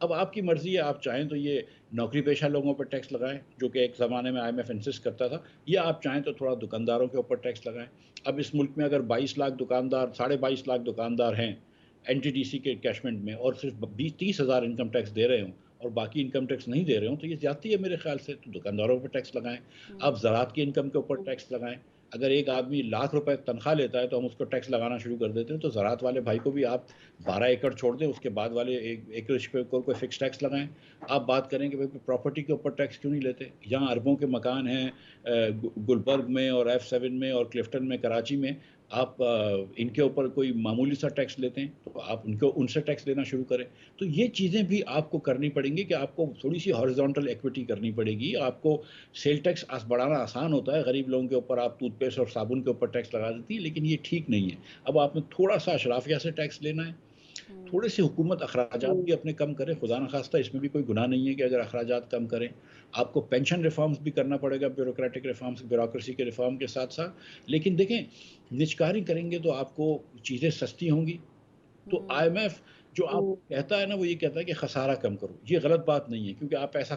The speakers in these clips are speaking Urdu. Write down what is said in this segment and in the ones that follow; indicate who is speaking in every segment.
Speaker 1: اب آپ کی مرضی ہے، آپ چاہیں تو یہ نوکری پیشہ لوگوں پر ٹیکس لگائیں جو کہ ایک زمانے میں IMF انسسٹ کرتا تھا، یا آپ چاہیں تو تھوڑا دکانداروں کے اوپر ٹیکس لگائیں۔ اب اس ملک میں اگر 22 لاکھ دکاندار، 22.5 لاکھ دکاندار ہیں NTDC کے کیشمنٹ میں، اور صرف 30 ہزار انکم ٹیکس دے رہے ہوں اور باقی انکم ٹیکس نہیں دے رہے ہوں، تو یہ زیادتی ہے میرے خیال سے۔ تو دکانداروں پر ٹیکس لگائیں، آپ زراعت کی انکم کے اوپر ٹیکس لگائیں۔ اگر ایک آدمی ₹1,00,000 تنخواہ لیتا ہے تو ہم اس کو ٹیکس لگانا شروع کر دیتے ہیں، تو زراعت والے بھائی کو بھی آپ 12 ایکڑ چھوڑ دیں، اس کے بعد والے ایک ایکڑ پہ کوئی فکس ٹیکس لگائیں۔ آپ بات کریں کہ پراپرٹی کے اوپر ٹیکس کیوں نہیں لیتے؟ یہاں اربوں کے مکان ہیں گلبرگ میں اور F7 میں اور کلفٹن میں، کراچی میں، آپ ان کے اوپر کوئی معمولی سا ٹیکس لیتے ہیں تو آپ ان سے ٹیکس لینا شروع کریں۔ تو یہ چیزیں بھی آپ کو کرنی پڑیں گی کہ آپ کو تھوڑی سی ہارزونٹل ایکویٹی کرنی پڑے گی۔ آپ کو سیل ٹیکس بڑھانا آسان ہوتا ہے، غریب لوگوں کے اوپر آپ ٹوتھ پیسٹ اور صابن کے اوپر ٹیکس لگا دیتی ہے، لیکن یہ ٹھیک نہیں ہے۔ اب آپ نے تھوڑا سا اشرافیہ سے ٹیکس لینا ہے، تھوڑے سے حکومت اخراجات بھی اپنے کم کرے، خدا نخواستہ اس میں بھی کوئی گناہ نہیں ہے کہ اگر اخراجات کم کریں۔ آپ کو پینشن ریفارمز بھی کرنا پڑے گا، بیوروکریٹک ریفارمز، بیوروکریسی کے ریفارم کے ساتھ ساتھ۔ لیکن دیکھیں، نجکاری کریں گے تو آپ کو چیزیں سستی ہوں گی۔ تو IMF جو آپ کہتا ہے نا، وہ یہ کہتا ہے کہ خسارہ کم کرو، یہ غلط بات نہیں ہے، کیونکہ آپ پیسہ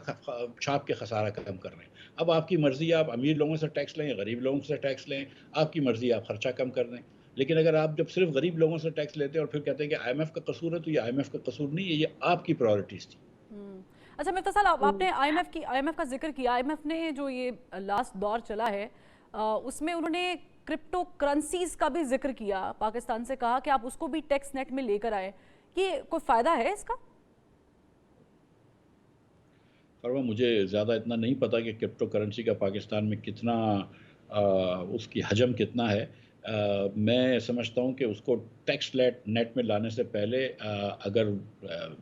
Speaker 1: چھاپ کے خسارہ کم کر رہے ہیں۔ اب آپ کی مرضی ہے، آپ امیر لوگوں سے ٹیکس لیں، غریب لوگوں سے ٹیکس لیں، آپ کی مرضی ہے، آپ خرچہ کم کر دیں۔ لیکن اگر آپ جب صرف غریب لوگوں سے ٹیکس لیتے ہیں اور پھر کہتے ہیں کہ IMF کا قصور ہے، تو یہ IMF کا قصور نہیں ہے، یہ آپ کی پرائورٹیز تھی۔
Speaker 2: اچھا مفتا صاحب، آپ نے IMF کا ذکر کیا۔ IMF نے جو یہ لاسٹ دور چلا ہے اس میں انہوں نے کرپٹو کرنسیز کا بھی ذکر کیا، پاکستان سے کہا کہ آپ اس کو بھی ٹیکس نیٹ میں لے کر آئیں۔ یہ کوئی فائدہ ہے اس کا؟
Speaker 1: فرما مجھے زیادہ اتنا نہیں پتا کہ کرپٹو کرنسی کا پاکستان میں کتنا اس کی حجم کتنا ہے۔ میں سمجھتا ہوں کہ اس کو ٹیکس نیٹ میں لانے سے پہلے اگر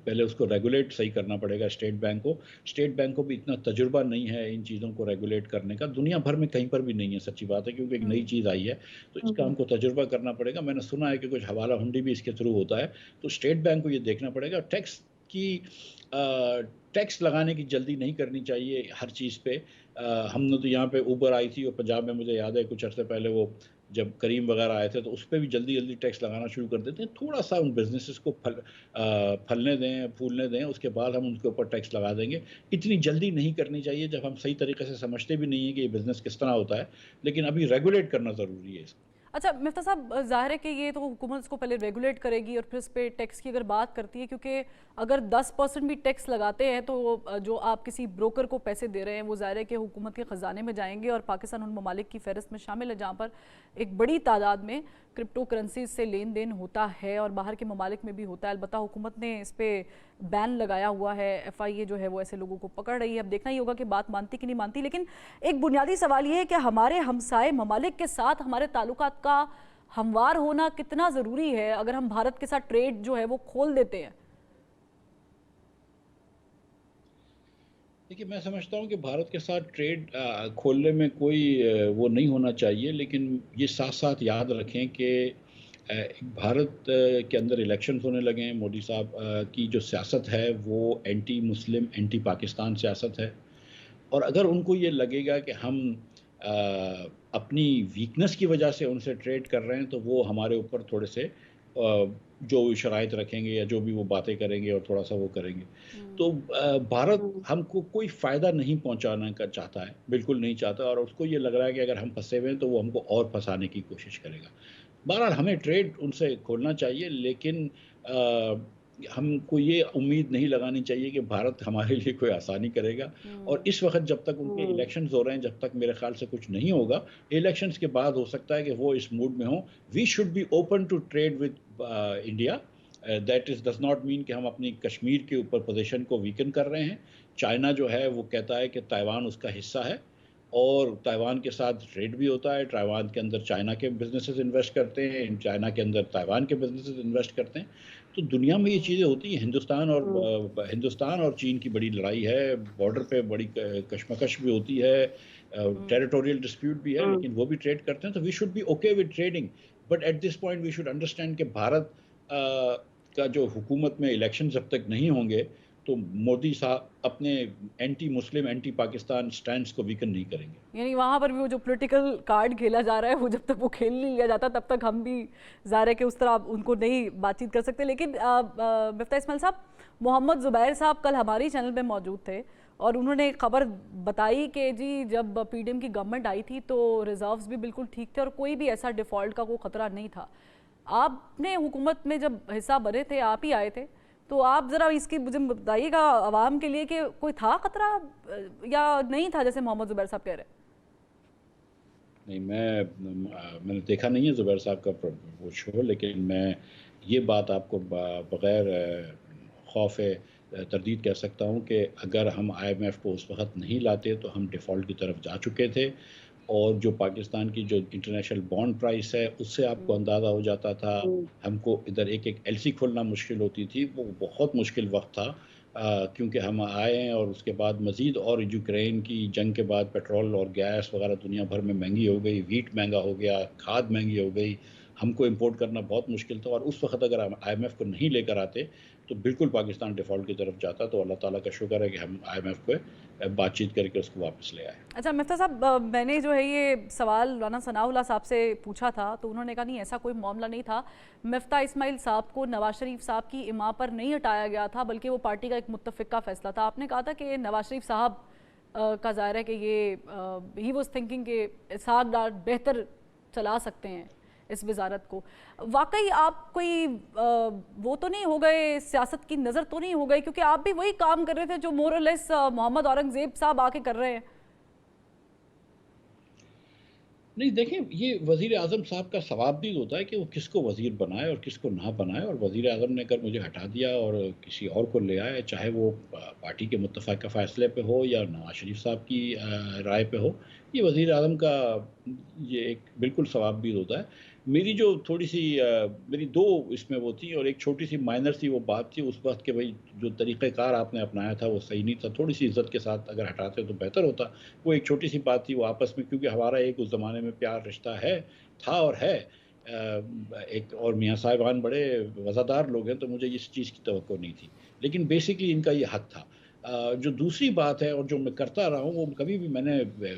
Speaker 1: پہلے اس کو ریگولیٹ صحیح کرنا پڑے گا اسٹیٹ بینک کو۔ اسٹیٹ بینک کو بھی اتنا تجربہ نہیں ہے ان چیزوں کو ریگولیٹ کرنے کا، دنیا بھر میں کہیں پر بھی نہیں ہے، سچی بات ہے، کیونکہ ایک نئی چیز آئی ہے تو اس کا ہم کو تجربہ کرنا پڑے گا۔ میں نے سنا ہے کہ کچھ حوالہ ہنڈی بھی اس کے تھرو ہوتا ہے، تو اسٹیٹ بینک کو یہ دیکھنا پڑے گا۔ ٹیکس لگانے کی جلدی نہیں کرنی چاہیے ہر چیز پہ۔ ہم نے تو یہاں پہ اوبر آئی تھی اور پنجاب میں مجھے یاد ہے کچھ عرصے پہلے وہ جب کریم وغیرہ آئے تھے تو اس پہ بھی جلدی جلدی ٹیکس لگانا شروع کر دیتے ہیں۔ تھوڑا سا ان بزنسز کو پھلنے دیں، پھولنے دیں، اس کے بعد ہم ان کے اوپر ٹیکس لگا دیں گے۔ اتنی جلدی نہیں کرنی چاہیے جب ہم صحیح طریقے سے سمجھتے بھی نہیں ہیں کہ یہ بزنس کس طرح ہوتا ہے، لیکن ابھی ریگولیٹ کرنا ضروری ہے اس کو۔
Speaker 2: اچھا مفتا صاحب، ظاہر ہے کہ یہ تو حکومت اس کو پہلے ریگولیٹ کرے گی اور پھر اس پہ ٹیکس کی اگر بات کرتی ہے، کیونکہ اگر 10% بھی ٹیکس لگاتے ہیں تو جو آپ کسی بروکر کو پیسے دے رہے ہیں وہ ظاہر ہے کہ حکومت کے خزانے میں جائیں گے، اور پاکستان ان ممالک کی فہرست میں شامل ہے جہاں پر ایک بڑی تعداد میں کرپٹو کرنسیز سے لین دین ہوتا ہے، اور باہر کے ممالک میں بھی ہوتا ہے۔ البتہ حکومت نے اس پہ بین لگایا ہوا ہے، FIA جو ہے وہ ایسے لوگوں کو پکڑ رہی ہے۔ اب دیکھنا ہی ہوگا کہ بات مانتی کہ نہیں مانتی، لیکن ایک بنیادی سوال یہ ہے کہ ہمارے ہمسائے ممالک کے ساتھ ہمارے تعلقات کا ہموار ہونا کتنا ضروری ہے اگر ہم بھارت کے ساتھ ٹریڈ جو ہے وہ کھول دیتے ہیں؟
Speaker 1: دیکھیے، میں سمجھتا ہوں کہ بھارت کے ساتھ ٹریڈ کھولنے میں کوئی وہ نہیں ہونا چاہیے، لیکن یہ ساتھ ساتھ یاد رکھیں کہ بھارت کے اندر الیکشنز ہونے لگے ہیں۔ مودی صاحب کی جو سیاست ہے وہ اینٹی مسلم، اینٹی پاکستان سیاست ہے، اور اگر ان کو یہ لگے گا کہ ہم اپنی ویکنس کی وجہ سے ان سے ٹریڈ کر رہے ہیں تو وہ ہمارے اوپر تھوڑے سے جو شرائط رکھیں گے یا جو بھی وہ باتیں کریں گے اور تھوڑا سا وہ کریں گے، تو بھارت ہم کو کوئی فائدہ نہیں پہنچانا کا چاہتا ہے، بالکل نہیں چاہتا، اور اس کو یہ لگ رہا ہے کہ اگر ہم پھنسے ہوئے ہیں تو وہ ہم کو اور پھنسانے کی کوشش کرے گا۔ بہرحال ہمیں ٹریڈ ان سے کھولنا چاہیے، لیکن ہم کو یہ امید نہیں لگانی چاہیے کہ بھارت ہمارے لیے کوئی آسانی کرے گا۔ اور اس وقت جب تک ان کے الیکشنز ہو رہے ہیں، جب تک میرے خیال سے کچھ نہیں ہوگا، الیکشنز کے بعد ہو سکتا ہے کہ وہ اس موڈ میں ہوں۔ We should be open to trade with India. That does not mean کہ ہم اپنی کشمیر کے اوپر پوزیشن کو ویکن کر رہے ہیں۔ چائنا جو ہے وہ کہتا ہے کہ تائیوان اس کا حصہ ہے، اور تائیوان کے ساتھ ٹریڈ بھی ہوتا ہے۔ تائیوان کے اندر چائنا کے بزنسز انویسٹ کرتے ہیں، چائنا کے اندر تائیوان کے بزنسز انویسٹ کرتے ہیں۔ تو دنیا میں یہ چیزیں ہوتی ہیں۔ ہندوستان اور چین کی بڑی لڑائی ہے، بارڈر پہ بڑی کشمکش بھی ہوتی ہے، ٹیریٹوریل ڈسپیوٹ بھی ہے، لیکن وہ بھی ٹریڈ کرتے ہیں۔ تو we should be okay with trading, but at this point we should understand کہ بھارت کا جو حکومت میں الیکشن جب تک نہیں ہوں گے تو مودی صاحب اپنے اینٹی مسلم اینٹی پاکستان سٹینڈز کو ویکن نہیں کریں گے.
Speaker 2: یعنی وہاں پر بھی وہ جو پولیٹیکل کارڈ کھیلا جا رہا ہے وہ جب تک وہ کھیل نہیں لیا جاتا تب تک ہم بھی ظاہر ہے کہ اس طرح ان کو نہیں بات چیت کر سکتے. لیکن مفتاح اسماعیل صاحب، محمد زبیر صاحب کل ہماری چینل پہ موجود تھے اور انہوں نے ایک خبر بتائی کہ جی جب پی ڈی ایم کی گورنمنٹ آئی تھی تو ریزروز بھی بالکل ٹھیک تھے اور کوئی بھی ایسا ڈیفالٹ کا کوئی خطرہ نہیں تھا. آپ نے حکومت میں جب حصہ بنے تھے، آپ ہی آئے تھے، تو آپ ذرا اس کی مجھے بتائیے گا عوام کے لیے کہ کوئی تھا خطرہ یا نہیں تھا جیسے محمد زبیر صاحب کہہ رہے ہیں؟
Speaker 1: نہیں، میں نے دیکھا نہیں ہے زبیر صاحب کا وہ شو، لیکن میں یہ بات آپ کو بغیر خوف تردید کہہ سکتا ہوں کہ اگر ہم آئی ایم ایف کو اس وقت نہیں لاتے تو ہم ڈیفالٹ کی طرف جا چکے تھے، اور جو پاکستان کی جو انٹرنیشنل بانڈ پرائس ہے اس سے آپ کو اندازہ ہو جاتا تھا. ہم کو ادھر ایک ایل سی کھولنا مشکل ہوتی تھی. وہ بہت مشکل وقت تھا کیونکہ ہم آئے ہیں اور اس کے بعد مزید اور یوکرین کی جنگ کے بعد پیٹرول اور گیس وغیرہ دنیا بھر میں مہنگی ہو گئی، ویٹ مہنگا ہو گیا، کھاد مہنگی ہو گئی، ہم کو امپورٹ کرنا بہت مشکل تھا. اور اس وقت اگر ہم آئی ایم ایف کو نہیں لے کر آتے تو بالکل پاکستان ڈیفالٹ کی طرف جاتا. تو اللہ تعالیٰ کا شکر ہے کہ ہم آئی ایم ایف کو بات چیت کر کے اس کو واپس لے آئے.
Speaker 2: اچھا مفتاح صاحب، میں نے جو ہے یہ سوال رانا ثناء اللہ صاحب سے پوچھا تھا تو انہوں نے کہا نہیں ایسا کوئی معاملہ نہیں تھا. مفتاح اسماعیل صاحب کو نواز شریف صاحب کی اماں پر نہیں ہٹایا گیا تھا بلکہ وہ پارٹی کا ایک متفقہ فیصلہ تھا. آپ نے کہا تھا کہ نواز شریف صاحب کا ظاہر ہے کہ یہ ہی واز تھنکنگ کہ اسحاق ڈار بہتر چلا سکتے ہیں اس وزارت کو. واقعی آپ کوئی وہ تو نہیں ہو گئے، سیاست کی نظر تو نہیں ہو گئی، کیونکہ آپ بھی وہی کام کر رہے تھے جو مور اور لیس محمد اورنگزیب صاحب آ کے کر رہے ہیں.
Speaker 1: نہیں دیکھیں، یہ وزیر اعظم صاحب کا ثواب بھی ہوتا ہے کہ وہ کس کو وزیر بنائے اور کس کو نہ بنائے. اور وزیر اعظم نے اگر مجھے ہٹا دیا اور کسی اور کو لے آئے، چاہے وہ پارٹی کے متفقہ فیصلے پہ ہو یا نواز شریف صاحب کی رائے پہ ہو، یہ وزیر اعظم کا یہ ایک بالکل ثواب بھی ہوتا ہے. میری جو تھوڑی سی میری دو اس میں وہ تھی، اور ایک چھوٹی سی مائنر سی وہ بات تھی اس وقت کہ بھائی جو طریقہ کار آپ نے اپنایا تھا وہ صحیح نہیں تھا. تھوڑی سی عزت کے ساتھ اگر ہٹاتے تو بہتر ہوتا. وہ ایک چھوٹی سی بات تھی وہ آپس میں، کیونکہ ہمارا ایک اس زمانے میں پیار رشتہ تھا اور ہے ایک، اور میاں صاحبان بڑے وفادار لوگ ہیں تو مجھے اس چیز کی توقع نہیں تھی. لیکن بیسکلی ان کا یہ حق تھا. جو دوسری بات ہے اور جو میں کرتا رہا ہوں، وہ کبھی بھی میں نے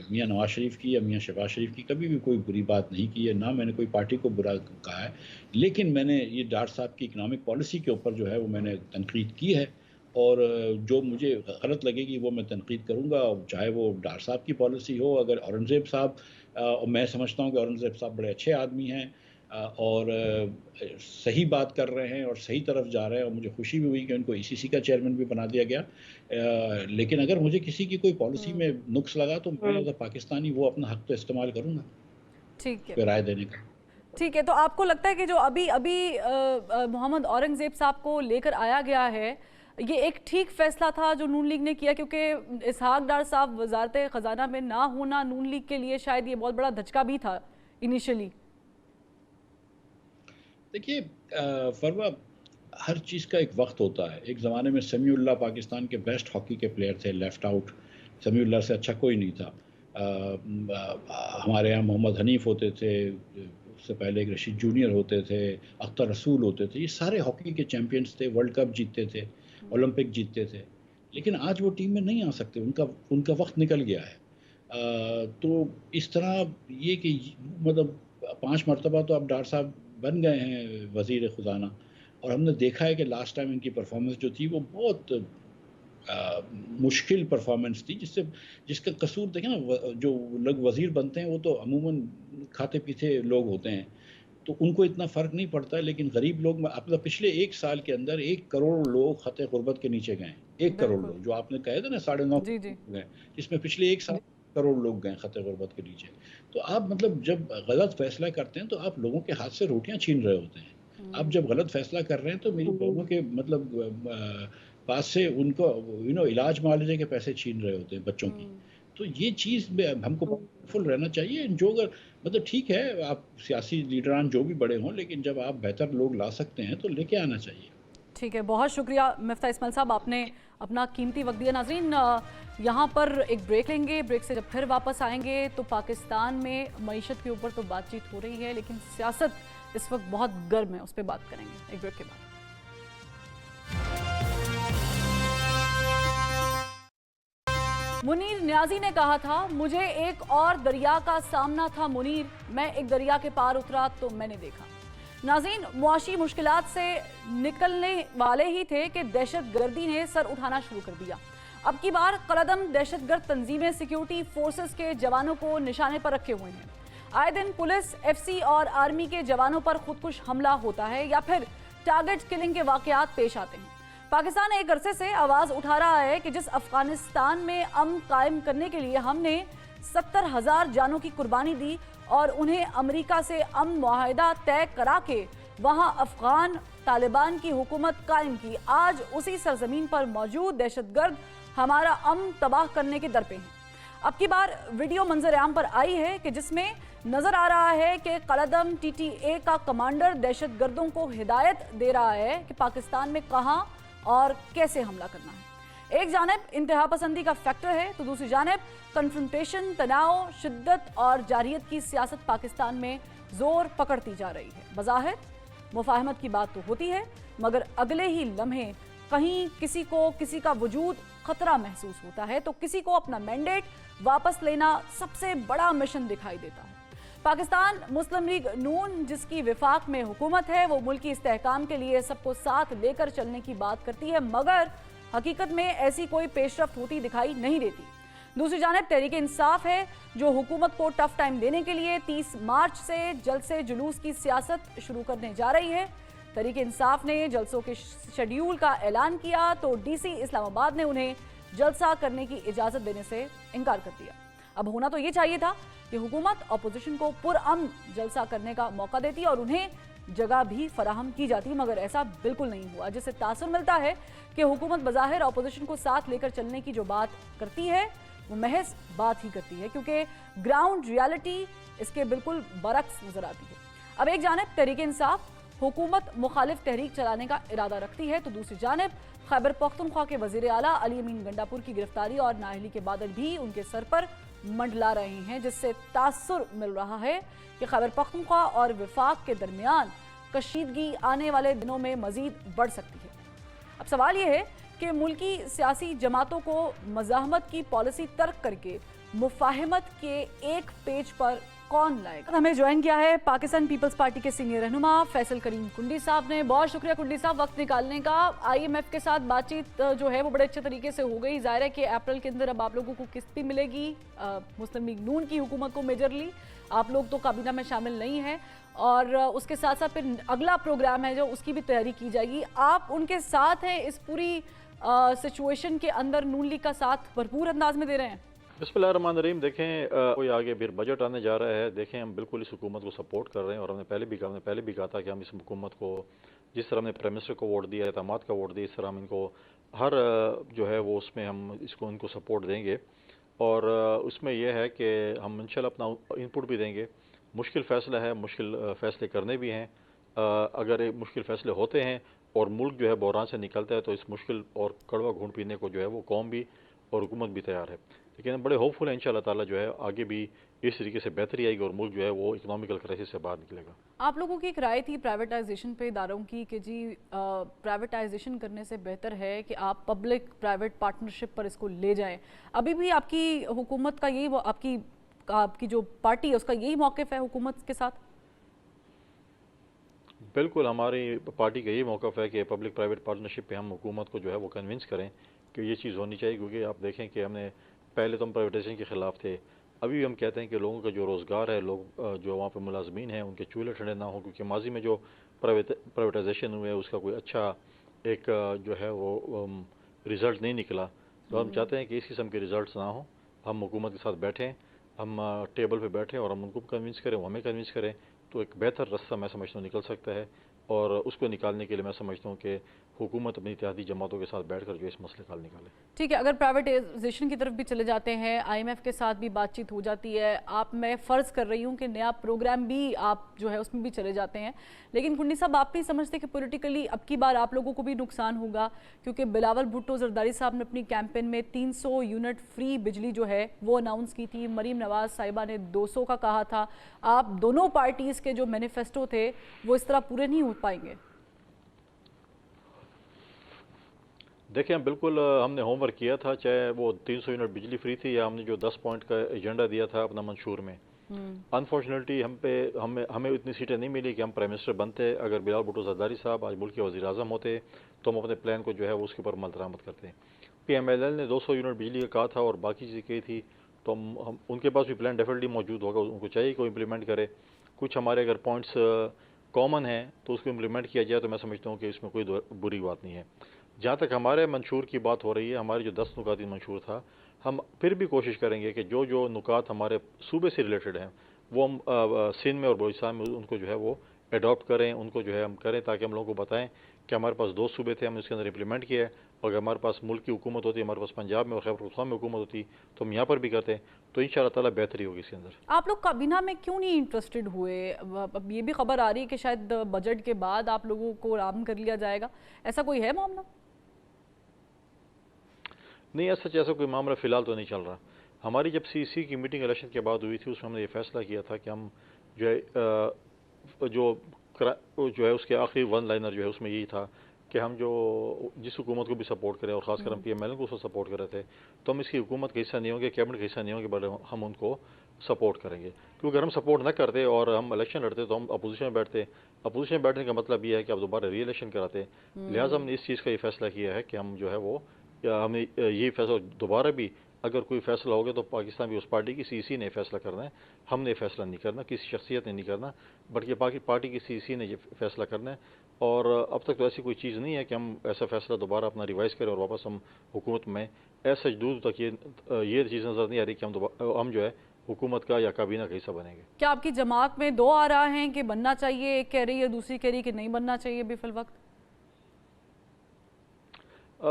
Speaker 1: میاں نواز شریف کی یا میاں شہباز شریف کی کبھی بھی کوئی بری بات نہیں کی ہے، نہ میں نے کوئی پارٹی کو برا کہا ہے. لیکن میں نے یہ ڈار صاحب کی اکنامک پالیسی کے اوپر جو ہے وہ میں نے تنقید کی ہے، اور جو مجھے غلط لگے گی وہ میں تنقید کروں گا، چاہے وہ ڈار صاحب کی پالیسی ہو. اگر اورنگزیب صاحب، میں سمجھتا ہوں کہ اورنگزیب صاحب بڑے اچھے آدمی ہیں اور صحیح بات کر رہے ہیں اور صحیح طرف جا رہے ہیں، اور مجھے خوشی بھی ہوئی کہ ان کو ای سی سی کا چیئرمین بھی بنا دیا گیا. لیکن اگر مجھے کسی کی کوئی پالیسی میں نقص لگا تو میں ایز اے پاکستانی وہ اپنا حق تو استعمال کروں گا
Speaker 2: ٹھیک ہے،
Speaker 1: کوئی رائے دینے کا.
Speaker 2: ٹھیک ہے. تو آپ کو لگتا ہے کہ جو ابھی محمد اورنگزیب صاحب کو لے کر آیا گیا ہے یہ ایک ٹھیک فیصلہ تھا جو نون لیگ نے کیا؟ کیونکہ اسحاق ڈار صاحب وزارت خزانہ میں نہ ہونا نون لیگ کے لیے شاید یہ بہت بڑا دھچکا بھی تھا انیشلی.
Speaker 1: دیکھیے فروا، ہر چیز کا ایک وقت ہوتا ہے. ایک زمانے میں سمیع اللہ پاکستان کے بیسٹ ہاکی کے پلیئر تھے، لیفٹ آؤٹ. سمیع اللہ سے اچھا کوئی نہیں تھا. ہمارے یہاں محمد حنیف ہوتے تھے، اس سے پہلے ایک رشید جونیئر ہوتے تھے، اختر رسول ہوتے تھے. یہ سارے ہاکی کے چیمپئنز تھے، ورلڈ کپ جیتتے تھے، اولمپک جیتتے تھے. لیکن آج وہ ٹیم میں نہیں آ سکتے، ان کا وقت نکل گیا ہے. تو اس طرح یہ کہ مطلب 5 مرتبہ تو اب ڈار صاحب بن گئے ہیں وزیر خزانہ، اور ہم نے دیکھا ہے کہ لاسٹ ٹائم ان کی پرفارمنس جو تھی وہ بہت مشکل پرفارمنس تھی، جس کا قصور دیکھیں نا، جو لوگ وزیر بنتے ہیں وہ تو عموماً کھاتے پیتے لوگ ہوتے ہیں تو ان کو اتنا فرق نہیں پڑتا. لیکن غریب لوگ، اپنا پچھلے 1 سال کے اندر 1 کروڑ لوگ خط غربت کے نیچے گئے. 1 کروڑ لوگ، جو آپ نے کہے تھے نا 9.5 گئے، جس میں پچھلے 1 سال کروڑ لوگ گئے خط غربت کے نیچے. تو آپ مطلب جب غلط فیصلہ کرتے ہیں تو آپ لوگوں کے ہاتھ سے روٹیاں چھین رہے ہوتے ہیں. آپ جب غلط فیصلہ کر رہے ہیں تو میری لوگوں کے مطلب پاس سے ان کو علاج معالجے کے پیسے چھین رہے ہوتے ہیں بچوں کی. تو یہ چیز ہم کو فل رہنا چاہیے. جو اگر مطلب ٹھیک ہے آپ سیاسی لیڈران جو بھی بڑے ہوں، لیکن جب آپ بہتر لوگ لا سکتے ہیں تو لے کے آنا چاہیے.
Speaker 2: ٹھیک ہے، بہت شکریہ مفتاح اسماعیل صاحب، آپ نے اپنا قیمتی وقت دیا. ناظرین یہاں پر ایک بریک لیں گے، بریک سے جب پھر واپس آئیں گے تو پاکستان میں معیشت کے اوپر تو بات چیت ہو رہی ہے لیکن سیاست اس وقت بہت گرم ہے، اس پہ بات کریں گے ایک بریک کے بعد. منیر نیازی نے کہا تھا مجھے ایک اور دریا کا سامنا تھا منیر، میں ایک دریا کے پار اترا تو میں نے دیکھا۔ ناظرین، معاشی مشکلات سے نکلنے والے ہی تھے کہ دہشت گردی نے سر اٹھانا شروع کر دیا۔ اب کی بار قلعدم دہشت گرد تنظیمیں سیکیورٹی فورسز کے جوانوں کو نشانے پر رکھے ہوئے ہیں۔ آئے دن پولیس، ایف سی اور آرمی کے جوانوں پر خودکش حملہ ہوتا ہے یا پھر ٹارگٹ کلنگ کے واقعات پیش آتے ہیں۔ پاکستان ایک عرصے سے آواز اٹھا رہا ہے کہ جس افغانستان میں امن قائم کرنے کے لیے ہم نے 70,000 جانوں کی قربانی دی اور انہیں امریکہ سے امن معاہدہ طے کرا کے وہاں افغان طالبان کی حکومت قائم کی، آج اسی سرزمین پر موجود دہشت گرد ہمارا امن تباہ کرنے کے در پہ ہیں۔ اب کی بار ویڈیو منظر عام پر آئی ہے کہ جس میں نظر آ رہا ہے کہ قلعدم ٹی ٹی اے کا کمانڈر دہشت گردوں کو ہدایت دے رہا ہے کہ پاکستان میں کہاں اور کیسے حملہ کرنا ہے۔ ایک جانب انتہا پسندی کا فیکٹر ہے تو دوسری جانب کنفرنٹیشن، تناؤ، شدت اور جارحیت کی سیاست پاکستان میں زور پکڑتی جا رہی ہے۔ بظاہر مفاہمت کی بات تو ہوتی ہے مگر اگلے ہی لمحے کہیں کسی کو کسی کا وجود خطرہ محسوس ہوتا ہے تو کسی کو اپنا مینڈیٹ واپس لینا سب سے بڑا مشن دکھائی دیتا ہے۔ پاکستان مسلم لیگ نون جس کی وفاق میں حکومت ہے وہ ملکی استحکام کے لیے سب کو ساتھ لے کر چلنے کی بات کرتی ہے مگر حقیقت میں ایسی کوئی پیش رفت ہوتی دکھائی نہیں دیتی۔ دوسری جانب تحریک انصاف ہے جو حکومت کو ٹف ٹائم دینے کے لیے 30 مارچ سے جلسے جلوس کی سیاست شروع کرنے جا رہی ہے۔ تحریک انصاف نے جلسوں کے شیڈیول کا اعلان کیا تو ڈی سی اسلام آباد نے انہیں جلسہ کرنے کی اجازت دینے سے انکار کر دیا۔ اب ہونا تو یہ چاہیے تھا کہ حکومت اپوزیشن کو پرامن جلسہ کرنے کا موقع دیتی اور انہیں جگہ بھی فراہم کی جاتی مگر ایسا بالکل نہیں ہوا، جس سے تاثر ملتا ہے کہ حکومت بظاہر اپوزیشن کو ساتھ لے کر چلنے کی جو بات کرتی ہے وہ محض بات ہی کرتی ہے کیونکہ گراؤنڈ ریالٹی اس کے بالکل برعکس نظر آتی ہے۔ اب ایک جانب تحریک انصاف حکومت مخالف تحریک چلانے کا ارادہ رکھتی ہے تو دوسری جانب خیبر پختونخوا کے وزیر اعلیٰ علی امین گنڈاپور کی گرفتاری اور نااہلی کے بادل بھی ان کے سر پر منڈلا رہے ہیں جس سے تاثر مل رہا ہے کہ خیبر پختونخوا اور وفاق کے درمیان کشیدگی آنے والے دنوں میں مزید بڑھ سکتی ہے۔ اب سوال یہ ہے کہ ملکی سیاسی جماعتوں کو مزاحمت کی پالیسی ترک کر کے مفاہمت کے ایک پیج پر کون لائے گا؟ ہمیں جوائن کیا ہے پاکستان پیپلز پارٹی کے سینئر رہنما فیصل کریم کنڈی صاحب نے۔ بہت شکریہ کنڈی صاحب وقت نکالنے کا۔ آئی ایم ایف کے ساتھ بات چیت جو ہے وہ بڑے اچھے طریقے سے ہو گئی، ظاہر ہے کہ اپریل کے اندر اب آپ لوگوں کو قسط بھی ملے گی مسلم لیگ نون کی حکومت کو میجرلی، آپ لوگ تو کابینہ میں شامل نہیں ہیں اور اس کے ساتھ ساتھ پھر اگلا پروگرام ہے جو اس کی بھی تیاری کی جائے گی، آپ ان کے ساتھ ہیں اس پوری سچویشن کے اندر، نون لیگ کا ساتھ بھرپور انداز میں دے رہے ہیں؟
Speaker 3: بسم اللہ الرحمن الرحیم۔ دیکھیں کوئی آگے پھر بجٹ آنے جا رہا ہے، دیکھیں ہم بالکل اس حکومت کو سپورٹ کر رہے ہیں اور ہم نے پہلے بھی کہا تھا کہ ہم اس حکومت کو جس طرح ہم نے پرائم منسٹر کو ووٹ دیا، اعتماد کا ووٹ دیا، اس طرح ہم ان کو ہر جو ہے وہ اس میں ہم ان کو سپورٹ دیں گے اور اس میں یہ ہے کہ ہم انشاءاللہ اپنا انپٹ بھی دیں گے۔ مشکل فیصلہ ہے، مشکل فیصلے کرنے بھی ہیں، اگر مشکل فیصلے ہوتے ہیں اور ملک جو ہے بحران سے نکلتا ہے تو اس مشکل اور کڑوا گھونٹ پینے کو جو ہے وہ قوم بھی اور حکومت بھی تیار ہے، لیکن بڑے ہوپ فل ہیں انشاءاللہ تعالیٰ جو ہے آگے بھی اس طریقے سے بہتری آئے گی اور ملک جو ہے وہ اکنامیکل کرائسس سے باہر نکلے گا۔
Speaker 2: آپ لوگوں کی ایک رائے تھی پرائیویٹائزیشن پہ اداروں کی کہ جی پرائیویٹائزیشن کرنے سے بہتر ہے کہ آپ پبلک پرائیویٹ پارٹنرشپ پر اس کو لے جائیں، ابھی بھی آپ کی حکومت کا یہی آپ کی جو پارٹی ہے اس کا یہی موقف ہے حکومت کے ساتھ؟
Speaker 3: بالکل ہماری پارٹی کا یہی موقف ہے کہ پبلک پرائیویٹ پارٹنرشپ پہ ہم حکومت کو جو ہے وہ کنونس کریں کہ یہ چیز ہونی چاہیے، کیونکہ آپ دیکھیں کہ ہم نے پہلے تو ہم پرائیویٹائزیشن کے خلاف تھے، ابھی بھی ہم کہتے ہیں کہ لوگوں کا جو روزگار ہے، لوگ جو وہاں پہ ملازمین ہیں ان کے چولہے ٹھنڈے نہ ہوں، کیونکہ ماضی میں جو پرائیویٹائزیشن ہوئے اس کا کوئی اچھا ایک جو ہے وہ رزلٹ نہیں نکلا، تو ہم چاہتے ہیں کہ اس قسم کے رزلٹس نہ ہوں، ہم حکومت کے ساتھ بیٹھیں، ہم ٹیبل پہ بیٹھیں اور ہم ان کو کنونس کریں، وہ ہمیں کنونس کریں، تو ایک بہتر رستہ میں سمجھتا ہوں نکل سکتا ہے اور اس کو نکالنے کے لیے میں سمجھتا ہوں کہ حکومت اپنی اتحادی جماعتوں کے ساتھ بیٹھ کر جو اس مسئلے کا حل نکالے۔
Speaker 2: ٹھیک ہے، اگر پرائیویٹائزیشن کی طرف بھی چلے جاتے ہیں، آئی ایم ایف کے ساتھ بھی بات چیت ہو جاتی ہے، آپ میں فرض کر رہی ہوں کہ نیا پروگرام بھی آپ جو ہے اس میں بھی چلے جاتے ہیں، لیکن کنڈی صاحب آپ نہیں سمجھتے کہ پولیٹیکلی اب کی بار آپ لوگوں کو بھی نقصان ہوگا؟ کیونکہ بلاول بھٹو زرداری صاحب نے اپنی کیمپین میں 300 یونٹ فری بجلی جو ہے وہ اناؤنس کی تھی، مریم نواز صاحبہ نے 200 کا کہا تھا، آپ دونوں پارٹیز کے جو مینیفیسٹو تھے وہ اس طرح پورے نہیں ہو پائیں گے؟
Speaker 3: دیکھیں بالکل ہم نے ہوم ورک کیا تھا، چاہے وہ 300 یونٹ بجلی فری تھی یا ہم نے جو 10 پوائنٹ کا ایجنڈا دیا تھا اپنا منشور میں. انفارچونیٹلی ہمیں اتنی سیٹیں نہیں ملی کہ ہم پرائم منسٹر بنتے. اگر بلال بھٹو زرداری صاحب آج ملک کے وزیر اعظم ہوتے تو ہم اپنے پلان کو جو ہے وہ اس کے اوپر عمل درآمد کرتے. پی ایم ایل ایل نے 200 یونٹ بجلی کا کہا تھا اور باقی چیزیں کہی تھی، تو ہم ان کے پاس بھی پلان ڈیفینیٹلی موجود ہوگا، ان کو چاہیے کہ وہ امپلیمنٹ کرے. کچھ ہمارے اگر پوائنٹس کامن ہیں تو اس کو امپلیمنٹ کیا جائے تو میں سمجھتا ہوں کہ اس میں کوئی بری بات نہیں ہے. جہاں تک ہمارے منشور کی بات ہو رہی ہے، ہمارے جو 10 نکاتی منشور تھا، ہم پھر بھی کوشش کریں گے کہ جو نکات ہمارے صوبے سے ریلیٹڈ ہیں وہ ہم سندھ میں اور بلوچستان میں ان کو جو ہے وہ اڈاپٹ کریں، ان کو جو ہے ہم کریں، تاکہ ہم لوگوں کو بتائیں کہ ہمارے پاس 2 صوبے تھے، ہم نے اس کے اندر امپلیمنٹ کیا ہے. اور اگر ہمارے پاس ملک کی حکومت ہوتی، ہمارے پاس پنجاب میں اور خیبر پختونخوا میں حکومت ہوتی تو ہم یہاں پر بھی کرتے، تو ان شاء اللہ تعالیٰ بہتری ہوگی اس کے اندر.
Speaker 2: آپ لوگ کابینہ میں کیوں نہیں انٹرسٹڈ ہوئے؟ اب یہ بھی خبر آ رہی ہے کہ شاید بجٹ کے بعد آپ لوگوں کو رام کر لیا جائے گا، ایسا کوئی ہے معاملہ؟
Speaker 3: نہیں، ایسا کوئی معاملہ فی الحال تو نہیں چل رہا. ہماری جب سی سی کی میٹنگ الیکشن کے بعد ہوئی تھی، اس میں ہم نے یہ فیصلہ کیا تھا کہ ہم جو ہے جو ہے اس کے آخری ون لائنر جو ہے اس میں یہی تھا کہ ہم جس حکومت کو بھی سپورٹ کریں، اور خاص کر ہم پی ایم ایل این کو اس کو سپورٹ کر رہے تھے، تو ہم اس کی حکومت کا حصہ نہیں ہوں گے، کیبنٹ کا حصہ نہیں ہوں گے، بلکہ ہم ان کو سپورٹ کریں گے. کیونکہ اگر ہم سپورٹ نہ کرتے اور ہم الیکشن لڑتے تو ہم اپوزیشن میں بیٹھتے. اپوزیشن میں بیٹھنے کا مطلب یہ ہے کہ آپ دوبارہ ری الیکشن کراتے. لہٰذا ہم نے اس چیز کا یہ فیصلہ کیا ہے کہ ہم جو ہے وہ ہم نے یہ فیصلہ دوبارہ بھی اگر کوئی فیصلہ ہوگا تو پاکستان پیپلز پارٹی کی سی سی نے فیصلہ کرنا ہے. ہم نے فیصلہ نہیں کرنا، کسی شخصیت نے نہیں کرنا، بلکہ پارٹی کی سی سی نے یہ فیصلہ کرنا ہے. اور اب تک تو ایسی کوئی چیز نہیں ہے کہ ہم ایسا فیصلہ دوبارہ اپنا ریوائز کریں اور واپس ہم حکومت میں. ایسا دور تک یہ چیز نظر نہیں آ رہی کہ ہم جو ہے حکومت کا یا کابینہ کا حصہ بنیں گے.
Speaker 2: کیا آپ کی جماعت میں 2 آ رہا ہیں کہ بننا چاہیے، ایک کہہ رہی ہے دوسری کہہ رہی ہے کہ نہیں بننا چاہیے بھی فی الوقت؟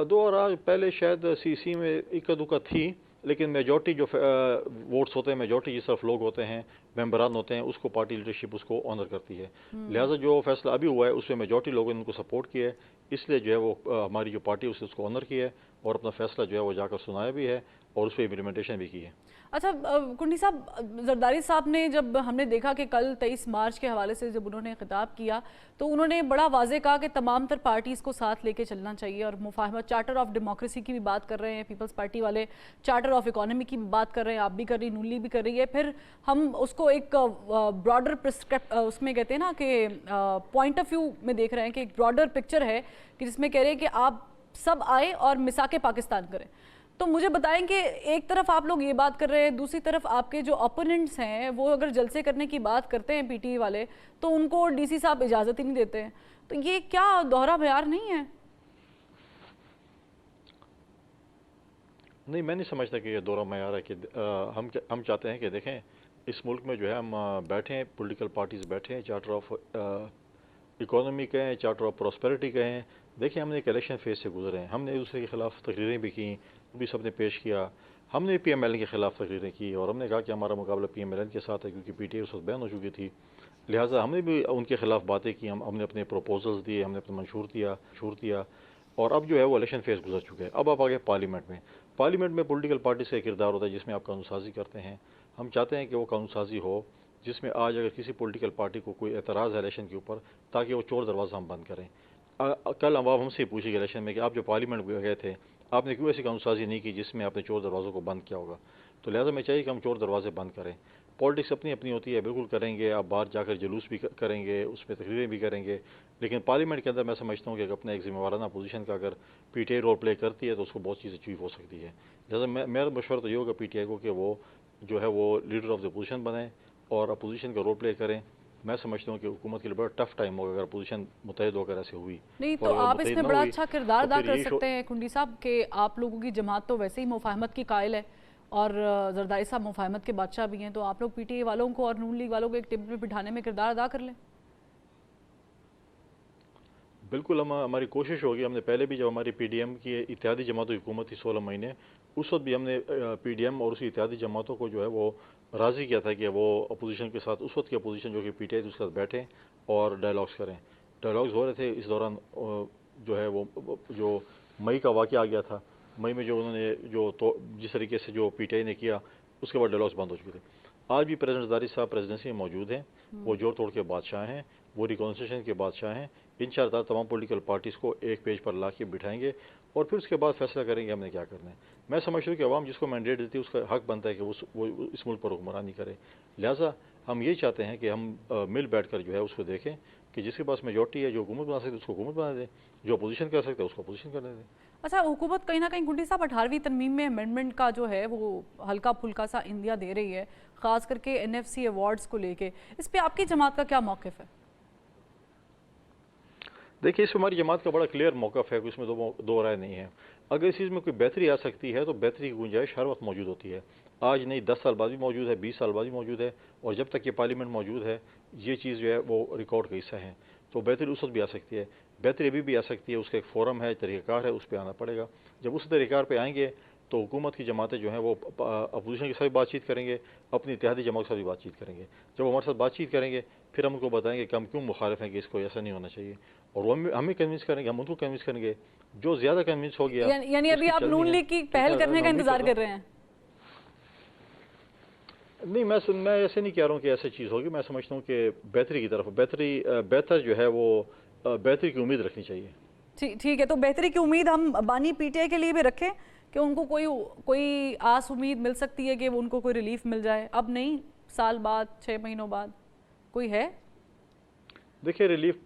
Speaker 3: 2 اور پہلے شاید سی سی میں اکا دکا تھی، لیکن میجورٹی جو ووٹس ہوتے ہیں، میجورٹی جس طرف لوگ ہوتے ہیں، ممبران ہوتے ہیں، اس کو پارٹی لیڈرشپ اس کو آنر کرتی ہے. لہٰذا جو فیصلہ ابھی ہوا ہے اس میں میجورٹی لوگوں نے ان کو سپورٹ کیا ہے، اس لیے جو ہے وہ ہماری جو پارٹی اس کو آنر کیا ہے اور اپنا فیصلہ جو ہے وہ جا کر سنایا بھی ہے اور اس پہ امپلیمنٹیشن بھی کی ہے.
Speaker 2: اچھا کنڈی صاحب، زرداری صاحب نے جب ہم نے دیکھا کہ کل 23 مارچ کے حوالے سے جب انہوں نے خطاب کیا تو انہوں نے بڑا واضح کہا کہ تمام تر پارٹیز کو ساتھ لے کے چلنا چاہیے، اور مفاہمت چارٹر آف ڈیموکریسی کی بھی بات کر رہے ہیں، پیپلز پارٹی والے چارٹر آف اکانومی کی بھی بات کر رہے ہیں، آپ بھی کر رہی، نون لیگ بھی کر رہی ہے. پھر ہم اس کو ایک براڈر اس میں کہتے ہیں نا کہ پوائنٹ آف ویو میں دیکھ رہے ہیں کہ ایک براڈر پکچر ہے کہ جس میں کہہ رہے ہیں کہ آپ سب آئے اور مساک پاکستان کریں. تو مجھے بتائیں کہ ایک طرف آپ لوگ یہ بات کر رہے ہیں، دوسری طرف آپ کے جو اپوننٹس ہیں وہ اگر جلسے کرنے کی بات کرتے ہیں پی ٹی آئی والے تو ان کو ڈی سی صاحب اجازت ہی نہیں دیتے ہیں. تو یہ کیا دوہرا معیار نہیں ہے؟
Speaker 3: نہیں، میں نہیں سمجھتا کہ یہ دورہ معیار ہے. کہ ہم چاہتے ہیں کہ دیکھیں اس ملک میں جو ہے ہم بیٹھے ہیں، پولیٹیکل پارٹیز بیٹھے ہیں، چارٹر آف اکانومی کہیں، چارٹر آف پراسپیرٹی کہیں. دیکھیں ہم نے ایک الیکشن فیز سے گزرے ہیں، ہم نے دوسرے کے خلاف تقریریں بھی کیں، بھی سب نے پیش کیا. ہم نے پی ایم ایل این کے خلاف تقریریں کی اور ہم نے کہا کہ ہمارا مقابلہ پی ایم ایل این کے ساتھ ہے، کیونکہ پی ٹی آئی اس وقت بین ہو چکی تھی. لہٰذا ہم نے بھی ان کے خلاف باتیں کی، ہم نے اپنے پروپوزلز دیے، ہم نے اپنا منشور دیا. اور اب جو ہے وہ الیکشن فیز گزر چکے ہیں. اب آپ آگے پارلیمنٹ میں پولیٹیکل پارٹی سے کردار ہوتا ہے جس میں آپ قانون سازی کرتے ہیں. ہم چاہتے ہیں کہ وہ قانون سازی ہو جس میں آج اگر کسی پولیٹیکل پارٹی کو کوئی اعتراض ہے الیکشن کے اوپر، تاکہ وہ چور دروازہ ہم بند کریں. کل عوام ہم سے پوچھے گی الیکشن میں کہ آپ جو پارلیمنٹ گئے تھے آپ نے کیوں ایسی قانون سازی نہیں کی جس میں آپ نے چور دروازوں کو بند کیا ہوگا. تو لہٰذا میں چاہیے کہ ہم چور دروازے بند کریں. پالیٹکس اپنی ہوتی ہے، بالکل کریں گے، آپ باہر جا کر جلوس بھی کریں گے، اس پہ تقریریں بھی کریں گے، لیکن پارلیمنٹ کے اندر میں سمجھتا ہوں کہ اپنا ایک ذمہ وارانہ پوزیشن کا اگر P T I role play کرتی ہے تو اس کو بہت چیز اچیو ہو سکتی ہے. لہٰذا میرا مشورہ تو یہ ہوگا پی ٹی آئی کو کہ وہ جو ہے وہ لیڈر آف دا اپوزیشن بنیں اور اپوزیشن کا رول پلے کریں. میں سمجھتا ہوں کہ حکومت کے لیے بڑا ٹف ٹائم ہوگا اگر اپوزیشن متحد ہو کر ایسے ہوئی.
Speaker 2: نہیں تو آپ اس میں بڑا اچھا کردار ادا کر سکتے ہیں کنڈی صاحب، کہ آپ لوگوں کی جماعت تو ویسے ہی مفاہمت کی قائل ہے اور زرداری صاحب مفاہمت کے بادشاہ بھی ہیں، تو آپ لوگ پی ٹی آئی والوں کو اور نون لیگ والوں کو ایک ٹیبل پہ بٹھانے میں کردار ادا کر لیں.
Speaker 3: بالکل ہماری کوشش ہوگی. ہم نے پہلے بھی جب ہماری پی ڈی ایم کی اتحادی جماعتوں کی حکومت تھی 16 مہینے، اس وقت بھی ہم نے پی ڈی ایم اور اسی اتحادی جماعتوں کو جو ہے وہ راضی کیا تھا کہ وہ اپوزیشن کے ساتھ، اس وقت کی اپوزیشن جو کہ پی ٹی آئی اس کے ساتھ بیٹھیں اور ڈائلاگس کریں. ڈائلاگس ہو رہے تھے. اس دوران جو ہے وہ جو مئی کا واقعہ آ گیا تھا، مئی میں جو انہوں نے جس طریقے سے جو پی ٹی آئی نے کیا اس کے بعد ڈائلاگس بند ہو چکے تھے. آج بھی پریزیڈنٹ زرداری صاحب پریزیڈنسی میں موجود ہیں، وہ جوڑ توڑ کے بادشاہ ہیں، وہ ریکانسیلیشن کے بادشاہ ہیں. انشاءاللہ تمام پولیٹیکل پارٹیز کو ایک پیج پر لا کے بٹھائیں گے اور پھر اس کے بعد فیصلہ کریں گے ہم نے کیا کرنا ہے. میں سمجھتا ہوں کہ عوام جس کو مینڈیٹ دیتی ہے اس کا حق بنتا ہے کہ وہ اس ملک پر حکمرانی کرے. لہٰذا ہم یہ چاہتے ہیں کہ ہم مل بیٹھ کر جو ہے اس کو دیکھیں کہ جس کے پاس میجورٹی ہے جو حکومت بنا سکتے اس کو حکومت بنا دیں, جو اپوزیشن کر سکتے اس کو اپوزیشن کرنے دیں.
Speaker 2: اچھا, حکومت کہیں نہ کہیں گنڈی صاحب 18ویں ترمیم میں امینڈمنٹ کا جو ہے وہ ہلکا پھلکا سا اندیا دے رہی ہے, خاص کر کے NFC ایوارڈز کو لے کے. اس پہ آپ کی جماعت کا کیا موقف ہے؟
Speaker 3: دیکھیے, اس میں ہماری جماعت کا بڑا کلیئر موقف ہے کہ اس میں دو رائے نہیں ہے. اگر اس چیز میں کوئی بہتری آ سکتی ہے تو بہتری کی گنجائش ہر وقت موجود ہوتی ہے. آج نہیں 10 سال بعد بھی موجود ہے, 20 سال بعد بھی موجود ہے, اور جب تک یہ پارلیمنٹ موجود ہے یہ چیز جو ہے وہ ریکارڈ کا حصہ ہے. تو بہتری اس وقت بھی آ سکتی ہے, بہتری ابھی بھی آ سکتی ہے. اس کا ایک فورم ہے, طریقہ کار ہے, اس پہ آنا پڑے گا. جب اس طریقہ کار پہ آئیں گے تو حکومت کی جماعتیں جو ہیں وہ اپوزیشن کے ساتھ بات چیت کریں گے, اپنی اتحادی جماعت کے ساتھ بھی بات چیت کریں گے. جب وہ ہمارے ساتھ بات چیت کریں گے پھر ہم ان کو بتائیں گے کہ ہم کیوں مخالف ہیں کہ اس کو ایسا نہیں ہونا چاہیے, اور وہ ہمیں کنونس کریں گے, ہم ان کو کنونس کریں گے. جو زیادہ کنونس ہو گیا,
Speaker 2: یعنی ابھی آپ نون لیگ کی پہل کرنے کا انتظار کر رہے ہیں؟
Speaker 3: نہیں, میں ایسے نہیں کہہ رہا ہوں کہ ایسی چیز ہوگی. میں سمجھتا ہوں کہ بہتری کی طرف بہتر جو ہے وہ بہتری کی امید رکھنی چاہیے.
Speaker 2: ٹھیک ہے, تو بہتری کی امید ہم بانی PTI کے لیے بھی رکھیں کہ ان کو کوئی آس امید مل سکتی ہے کہ ان کو کوئی ریلیف مل جائے. اب نہیں, سال بعد, 6 مہینوں بعد کوئی ہے؟
Speaker 3: دیکھیں, ریلیف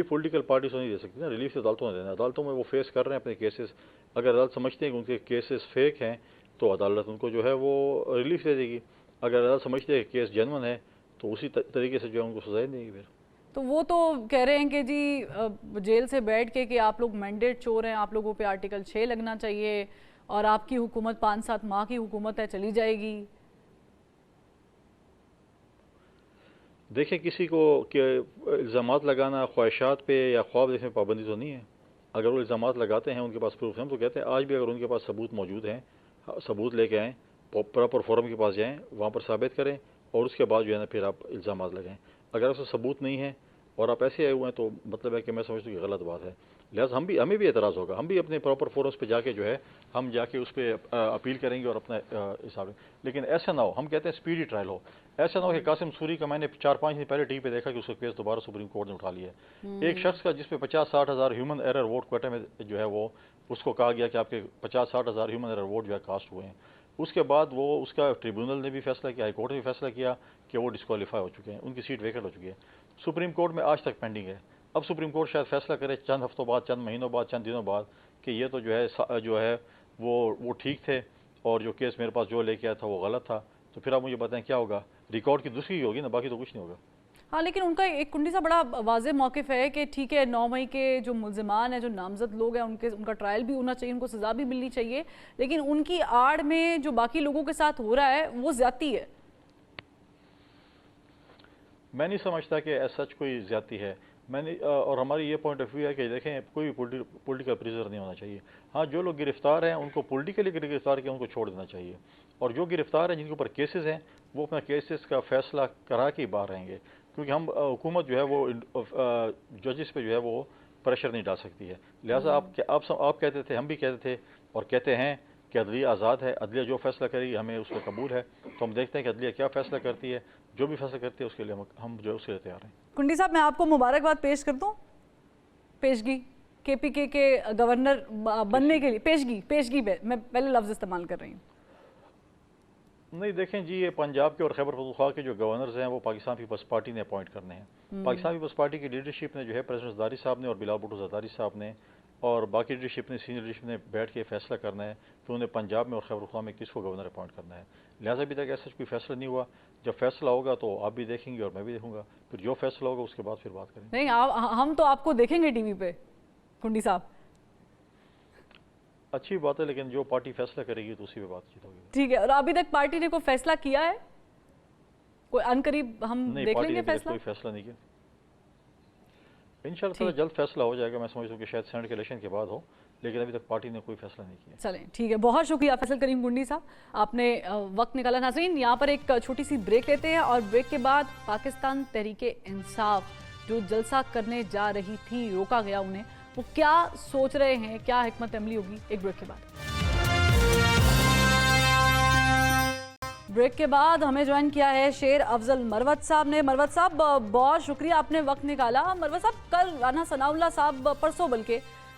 Speaker 3: پولیٹیکل پارٹیز تو نہیں دے سکتی نا. ریلیف تو عدالتوں نے دینا. عدالتوں میں وہ فیس کر رہے ہیں اپنے کیسز. اگر عدالت سمجھتے ہیں کہ ان کے کیسز فیک ہیں تو عدالت ان کو جو ہے وہ ریلیف دے دے گی. اگر عدالت سمجھتے ہیں کہ کیس جینون ہے تو اسی طریقے سے جو ہے ان کو سزائیں دے گی. پھر
Speaker 2: تو وہ تو کہہ رہے ہیں کہ جی جیل سے بیٹھ کے کہ آپ لوگ مینڈیٹ چور ہیں, آپ لوگوں پہ آرٹیکل 6 لگنا چاہیے, اور آپ کی حکومت 5-7 ماہ کی حکومت ہے, چلی جائے گی.
Speaker 3: دیکھیں, کسی کو کہ الزامات لگانا خواہشات پہ یا خواب دیکھنے پہ پابندی تو نہیں ہے. اگر وہ الزامات لگاتے ہیں, ان کے پاس پروف ہیں, تو کہتے ہیں آج بھی اگر ان کے پاس ثبوت موجود ہیں, ثبوت لے کے آئیں, پراپر فورم کے پاس جائیں, وہاں پر ثابت کریں, اور اس کے بعد جو ہے نا پھر آپ الزامات لگائیں. اگر اس سے ثبوت نہیں ہے اور آپ ایسے آئے ہوئے ہیں تو مطلب ہے کہ میں سمجھتا ہوں کہ غلط بات ہے. لہٰذا ہمیں بھی اعتراض ہوگا. ہم بھی اپنے پراپر فورمز پہ جا کے جو ہے ہم جا کے اس پہ اپیل کریں گے اور اپنا حساب. لیکن ایسا نہ ہو, ہم کہتے ہیں اسپیڈی ٹرائل ہو. ایسا نہ ہو کہ قاسم سوری کا میں نے 4-5 دن پہلے ٹی وی پہ دیکھا کہ اس کا کیس دوبارہ سپریم کورٹ نے اٹھا لیا ہے. ایک شخص کا جس پہ 50-60 ہزار ہیومن ایرر ووٹ کوٹے میں جو ہے وہ اس کو کہا گیا کہ آپ کے 50-60 ہزار ہیومن ایرر ووٹ جو ہے کاسٹ ہوئے ہیں. اس کے بعد وہ اس کا ٹریبیونل نے بھی فیصلہ کیا, ہائی کورٹ نے بھی فیصلہ کیا کہ وہ ڈسکوالیفائی ہو چکے ہیں, ان کی سیٹ ویکٹ ہو چکی ہے. سپریم کورٹ میں آج تک پینڈنگ ہے. اب سپریم کورٹ شاید فیصلہ کرے چند ہفتوں بعد, چند مہینوں بعد, چند دنوں بعد کہ یہ تو جو ہے وہ ٹھیک تھے اور جو کیس میرے پاس جو لے کے آیا تھا وہ غلط تھا. تو پھر آپ مجھے بتائیں کیا ہوگا؟ ریکارڈ کی دوسری ہوگی نا, باقی تو کچھ نہیں ہوگا.
Speaker 2: ہاں, لیکن ان کا ایک کنڈی سا بڑا واضح موقف ہے کہ ٹھیک ہے 9 مئی کے جو ملزمان ہیں, جو نامزد لوگ ہیں, ان کا ٹرائل بھی ہونا چاہیے, ان کو سزا بھی ملنی چاہیے, لیکن ان کی آڑ میں جو باقی لوگوں کے ساتھ ہو رہا ہے وہ زیادتی ہے.
Speaker 3: میں نہیں سمجھتا کہ سچ کوئی زیادتی ہے. اور ہماری یہ پوائنٹ آف ویو ہے کہ دیکھیں, کوئی بھی پولیٹیکل پریزر نہیں ہونا چاہیے. ہاں, جو لوگ گرفتار ہیں ان کو پولیٹیکلی گرفتار کیا ان کو چھوڑ دینا چاہیے, اور جو گرفتار ہیں جن کے اوپر کیسز ہیں وہ اپنا کیسز کا فیصلہ کرا کے باہر رہیں گے, کیونکہ ہم حکومت جو ہے وہ ججز پہ جو ہے وہ پریشر نہیں ڈال سکتی ہے. لہٰذا آپ کہتے تھے, ہم بھی کہتے تھے اور کہتے ہیں کہ عدلیہ آزاد ہے, عدلیہ جو فیصلہ کرے گی ہمیں اس پہ قبول ہے. تو ہم دیکھتے ہیں کہ عدلیہ کیا فیصلہ کرتی ہے, جو بھی فیصلہ کرتی ہے اس کے لیے ہم جو ہے اس کے لیے تیار ہیں.
Speaker 2: کنڈی صاحب, میں آپ کو مبارکباد پیش کر دوں, پیشگی KPK کے گورنر بننے کے لیے. پیشگی میں پہلے لفظ استعمال کر رہی ہوں.
Speaker 3: نہیں, دیکھیں جی, یہ پنجاب کے اور خیبر پختونخوا کے جو گورنرز ہیں وہ پاکستان پیپلز پارٹی نے اپوائنٹ کرنے ہیں. پاکستان پیپلز پارٹی کی لیڈرشپ نے جو ہے پریزیڈنٹ زرداری صاحب نے اور بلال بھٹو زرداری صاحب نے اور باقی لیڈرشپ نے, سینئر لیڈرشپ نے بیٹھ کے فیصلہ کرنا ہے کہ انہیں پنجاب میں اور خیبر پختونخوا میں کس کو گورنر اپوائنٹ کرنا ہے. لہٰذا ابھی تک ایسا کوئی فیصلہ نہیں ہوا. جب فیصلہ ہوگا تو آپ بھی دیکھیں گے اور میں بھی دیکھوں گا, پھر جو فیصلہ ہوگا اس کے بعد پھر بات کریں گے.
Speaker 2: نہیں, ہم تو آپ کو دیکھیں گے ٹی وی پہ کنڈی صاحب.
Speaker 3: اچھی بات ہے, لیکن جو پارٹی فیصلہ کرے گی تو اسی پہ بات چیت ہوگی.
Speaker 2: ٹھیک ہے, اور ابھی تک پارٹی نے کوئی فیصلہ کیا ہے؟ کوئی ان قریب ہم دیکھ لیں گے فیصلہ؟
Speaker 3: کوئی فیصلہ نہیں کیا. انشاءاللہ تعالی جلد فیصلہ ہو جائے گا. میں سمجھتا ہوں کہ شاید سینٹ کے الیکشن کے بعد ہو, لیکن ابھی تک پارٹی نے کوئی فیصلہ نہیں کیا.
Speaker 2: چلیں ٹھیک ہے, بہت شکریہ فیصل کریم گنڈی صاحب, آپ نے وقت نکالا. ناظرین, یہاں پر ایک چھوٹی سی بریک لیتے ہیں, اور بریک کے بعد پاکستان تحریک انصاف جو جلسہ کرنے جا رہی تھی, روکا گیا انہیں, وہ کیا سوچ رہے ہیں, کیا حکمت عملی ہوگی, ایک بریک کے بعد. بریک کے بعد ہمیں جوائن کیا ہے شیر افضل مروت صاحب نے. مروت صاحب, بہت شکریہ آپ نے وقت نکالا. مروت صاحب, کل رانا ثناء اللہ صاحب, پرسوں بلکہ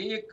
Speaker 4: 1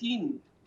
Speaker 4: 3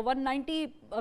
Speaker 2: 190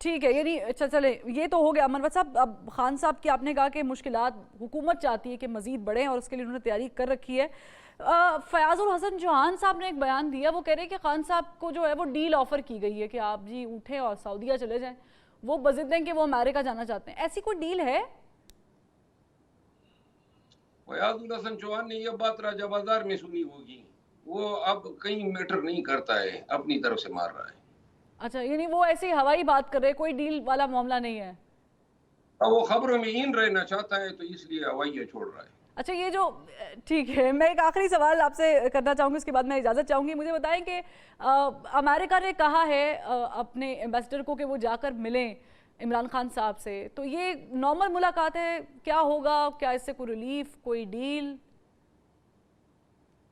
Speaker 2: ٹھیک ہے، یعنی اچھا چلیں یہ تو ہو گیا مروت صاحب. اب خان صاحب کی آپ نے کہا کہ مشکلات حکومت چاہتی ہے کہ مزید بڑھیں اور اس کے لیے انہوں نے تیاری کر رکھی ہے. فیاض الحسن چوہان صاحب نے ایک بیان دیا، وہ کہہ رہے ہیں کہ خان صاحب کو جو ہے وہ ڈیل آفر کی گئی ہے کہ آپ جی اٹھیں اور سعودیہ چلے جائیں. وہ بضد ہیں کہ وہ امریکہ جانا چاہتے ہیں. ایسی کوئی ڈیل ہے؟
Speaker 4: فیاض الحسن چوہان نے یہ بات راجہ بازار میں سنی ہوگی. وہ اب کہیں میٹر نہیں کرتا ہے، اپنی طرف سے مار رہا ہے.
Speaker 2: اچھا، یعنی وہ ایسی ہوائی بات کر رہے، کوئی ڈیل والا معاملہ نہیں ہے.
Speaker 4: وہ خبروں میں ان رہنا چاہتا ہے تو اس لیے ہوائیاں چھوڑ رہا ہے.
Speaker 2: اچھا، یہ جو ٹھیک ہے، میں ایک آخری سوال آپ سے کرنا چاہوں گی، اس کے بعد میں اجازت چاہوں گی. مجھے بتائیں کہ امریکہ نے کہا ہے اپنے ایمبیسڈر کو کہ وہ جا کر ملیں عمران خان صاحب سے، تو یہ نارمل ملاقات ہے؟ کیا ہوگا؟ کیا اس سے کوئی ریلیف، کوئی ڈیل؟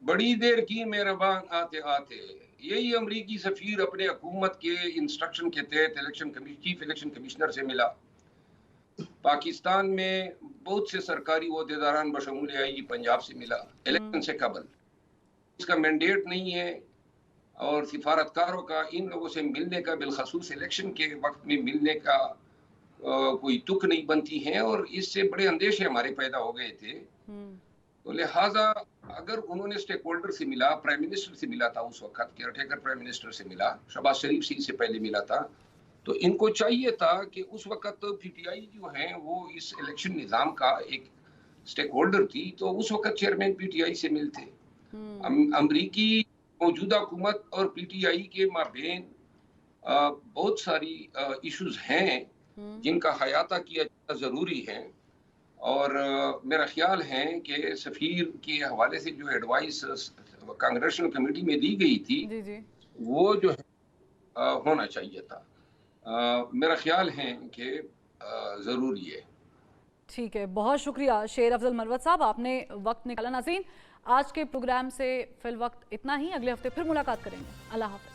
Speaker 4: بڑی دیر کی مہربان آتے آتے یہی امریکی سفیر اپنے حکومت کے انسٹرکشن کے تحت چیف الیکشن کمشنر سے ملا. پاکستان میں بہت سے سرکاری عہدیداران بشمول آئی جی پنجاب سے ملا الیکشن سے قبل. اس کا مینڈیٹ نہیں ہے اور سفارتکاروں کا ان لوگوں سے ملنے کا، بالخصوص الیکشن کے وقت میں ملنے کا کوئی تک نہیں بنتی ہے، اور اس سے بڑے اندیشے ہمارے پیدا ہو گئے تھے. تو لہٰذا اگر انہوں نے اسٹیک ہولڈر سے ملا، پرائم منسٹر سے ملا تھا اس وقت، کیئر ٹیکر پرائم منسٹر سے ملا، شہباز شریف سے پہلے ملا تھا، تو ان کو چاہیے تھا کہ اس وقت پی ٹی آئی جو ہیں وہ اس الیکشن نظام کا ایک اسٹیک ہولڈر تھی، تو اس وقت چیئرمین پی ٹی آئی سے ملتے. امریکی موجودہ حکومت اور پی ٹی آئی کے مابین بہت ساری ایشوز ہیں جن کا احاطہ کیا جانا ضروری ہے، اور میرا خیال ہے کہ سفیر کے حوالے سے جو ایڈوائس کانگریشنل کمیٹی میں دی گئی تھی وہ جو ہے ہونا چاہیے تھا. میرا خیال ہے کہ ضروری ہے.
Speaker 2: ٹھیک ہے، بہت شکریہ شیر افضل مروت صاحب، آپ نے وقت نکالا. ناظرین، آج کے پروگرام سے فی الوقت اتنا ہی. اگلے ہفتے پھر ملاقات کریں گے. اللہ حافظ.